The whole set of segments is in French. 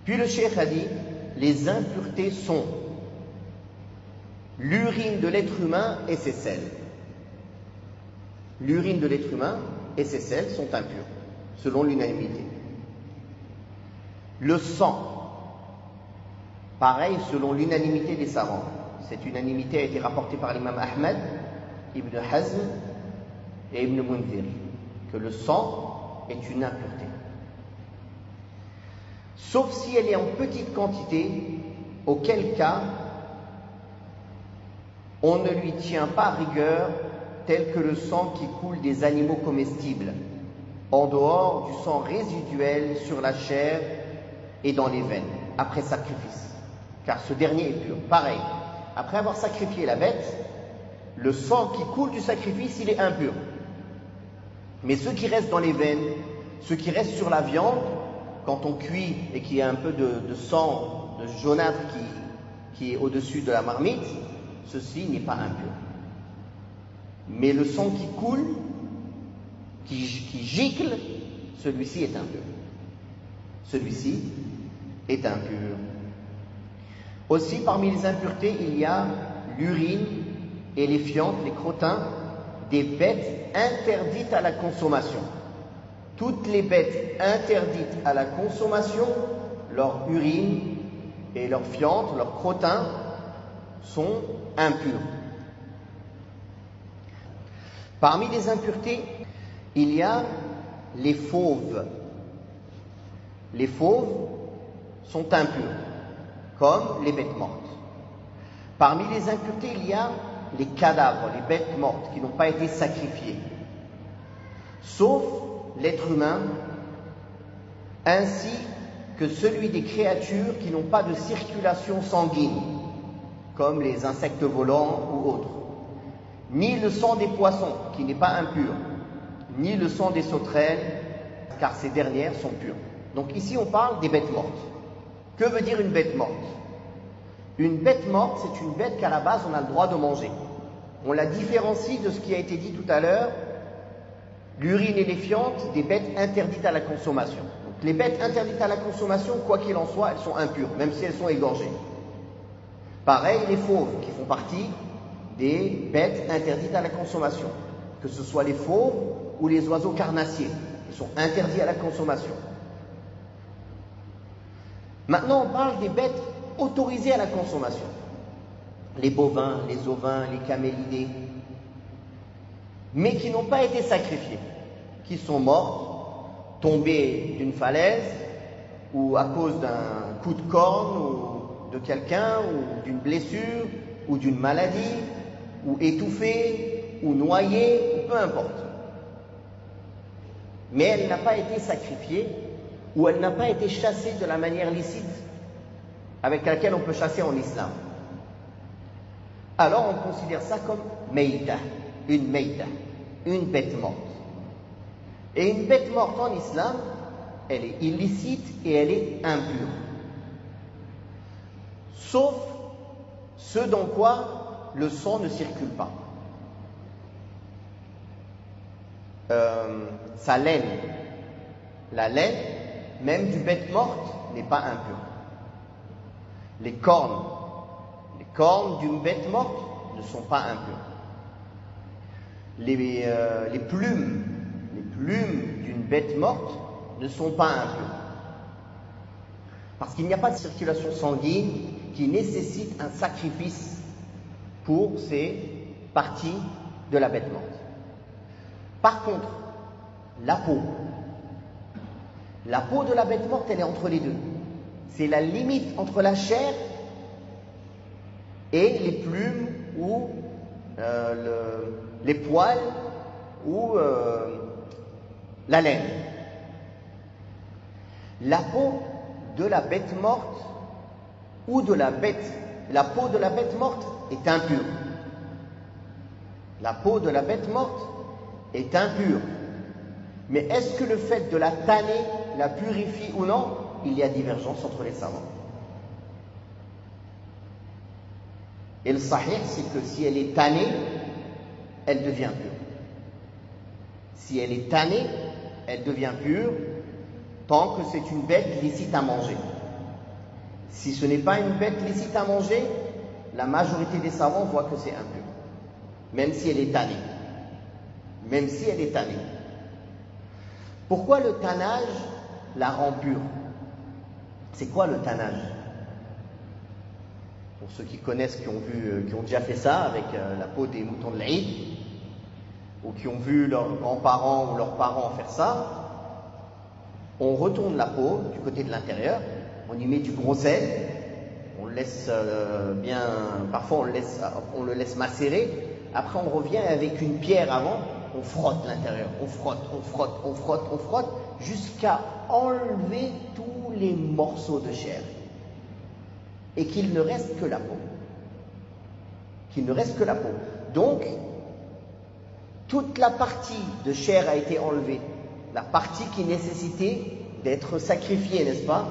Puis le cheikh a dit, les impuretés sont l'urine de l'être humain et ses selles. L'urine de l'être humain et ses selles sont impures, selon l'unanimité. Le sang, pareil, selon l'unanimité des savants. Cette unanimité a été rapportée par l'imam Ahmed, Ibn Hazm et Ibn Munzir, que le sang est une impureté. Sauf si elle est en petite quantité, auquel cas on ne lui tient pas rigueur tel que le sang qui coule des animaux comestibles, en dehors du sang résiduel sur la chair et dans les veines, après sacrifice, car ce dernier est pur. Pareil, après avoir sacrifié la bête, le sang qui coule du sacrifice, il est impur. Mais ce qui reste dans les veines, ce qui reste sur la viande, quand on cuit et qu'il y a un peu de sang, de jaunâtre qui est au-dessus de la marmite, ceci n'est pas impur. Mais le sang qui coule, qui gicle, celui-ci est impur. Celui-ci est impur. Aussi, parmi les impuretés, il y a l'urine et les fientes, les crottins, des bêtes interdites à la consommation. Toutes les bêtes interdites à la consommation, leur urine et leurs fientes, leurs crottins, sont impurs. Parmi les impuretés, il y a les fauves. Les fauves sont impurs, comme les bêtes mortes. Parmi les impuretés, il y a les cadavres, les bêtes mortes qui n'ont pas été sacrifiées, sauf l'être humain, ainsi que celui des créatures qui n'ont pas de circulation sanguine, comme les insectes volants ou autres, ni le sang des poissons, qui n'est pas impur, ni le sang des sauterelles, car ces dernières sont pures. Donc ici on parle des bêtes mortes. Que veut dire une bête morte? Une bête morte, c'est une bête qu'à la base on a le droit de manger. On la différencie de ce qui a été dit tout à l'heure, l'urine et les fientes, des bêtes interdites à la consommation. Donc les bêtes interdites à la consommation, quoi qu'il en soit, elles sont impures, même si elles sont égorgées. Pareil, les fauves, qui font partie des bêtes interdites à la consommation, que ce soit les fauves ou les oiseaux carnassiers, qui sont interdits à la consommation. Maintenant, on parle des bêtes autorisées à la consommation. Les bovins, les ovins, les camélidés, mais qui n'ont pas été sacrifiés, qui sont morts, tombés d'une falaise, ou à cause d'un coup de corne, ou de quelqu'un, ou d'une blessure, ou d'une maladie, ou étouffés, ou noyés, ou peu importe. Mais elle n'a pas été sacrifiée, ou elle n'a pas été chassée de la manière licite avec laquelle on peut chasser en islam. Alors on considère ça comme meïta, une bête morte. Et une bête morte en islam, elle est illicite et elle est impure. Sauf ce dans quoi le sang ne circule pas. Sa laine, la laine, même d'une bête morte, n'est pas impure. Les cornes d'une bête morte ne sont pas impures. Les plumes d'une bête morte ne sont pas impures. Parce qu'il n'y a pas de circulation sanguine qui nécessite un sacrifice pour ces parties de la bête morte. Par contre, la peau de la bête morte, elle est entre les deux. C'est la limite entre la chair et les plumes ou les poils ou la laine. La peau de la bête morte la peau de la bête morte est impure. La peau de la bête morte est impure. Mais est-ce que le fait de la tanner la purifie ou non? Il y a divergence entre les savants. Et le sahih, c'est que si elle est tannée, elle devient pure. Si elle est tannée, elle devient pure, tant que c'est une bête licite à manger. Si ce n'est pas une bête licite à manger, la majorité des savants voient que c'est impur, même si elle est tannée. Même si elle est tannée. Pourquoi le tannage la rend pure? C'est quoi le tannage? Pour ceux qui connaissent, qui ont déjà fait ça avec la peau des moutons de l'Aïd, ou qui ont vu leurs grands-parents ou leurs parents faire ça, on retourne la peau du côté de l'intérieur, on y met du gros sel, on le laisse parfois on le laisse macérer, après on revient avec une pierre avant, on frotte l'intérieur, on frotte, jusqu'à enlever tous les morceaux de chair. Et qu'il ne reste que la peau. Donc, toute la partie de chair a été enlevée. La partie qui nécessitait d'être sacrifiée, n'est-ce pas?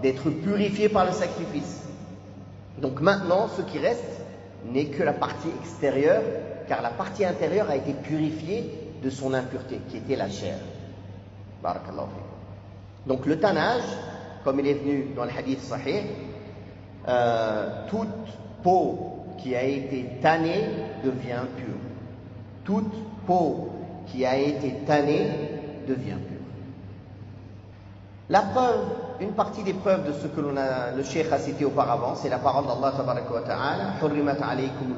D'être purifiée par le sacrifice. Donc maintenant, ce qui reste n'est que la partie extérieure, car la partie intérieure a été purifiée de son impureté, qui était la chair. Barakallahu fikum. Donc le tannage, comme il est venu dans le hadith sahih, toute peau qui a été tannée devient pure. Toute peau qui a été tannée devient pure. La preuve, une partie des preuves de ce que le cheikh a cité auparavant, c'est la parole d'Allah tabaraka wa ta'ala: Hurrimat alaykum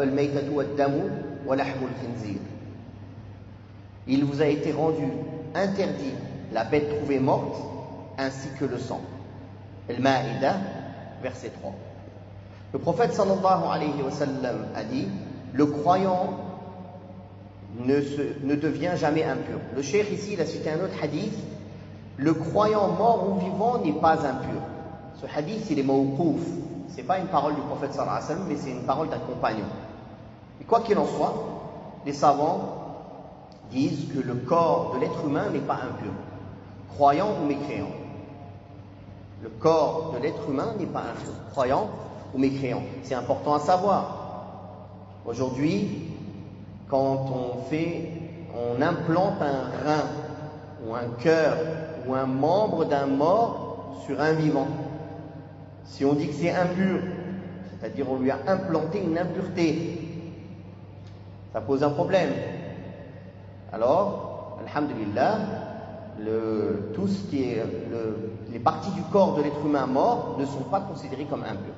al-maytatu wad-damu wa lahmul khinzir. Il vous a été rendu interdit la bête trouvée morte ainsi que le sang. Al-Ma'idah, verset 3. Le prophète sallallahu alayhi wa sallam a dit: le croyant ne devient jamais impur. Le cheikh ici, il a cité un autre hadith: le croyant mort ou vivant n'est pas impur. Ce hadith, il est mawqouf. C'est pas une parole du prophète sallallahu alayhi wa sallam, mais c'est une parole d'un compagnon. Et quoi qu'il en soit, les savants disent que le corps de l'être humain n'est pas impur, croyant ou mécréant. Le corps de l'être humain n'est pas impur, croyant ou mécréant. C'est important à savoir. Aujourd'hui, quand on implante un rein ou un cœur ou un membre d'un mort sur un vivant, si on dit que c'est impur, c'est-à-dire on lui a implanté une impureté, ça pose un problème. Alors, alhamdulillah, tout ce qui est les parties du corps de l'être humain mort ne sont pas considérées comme impures.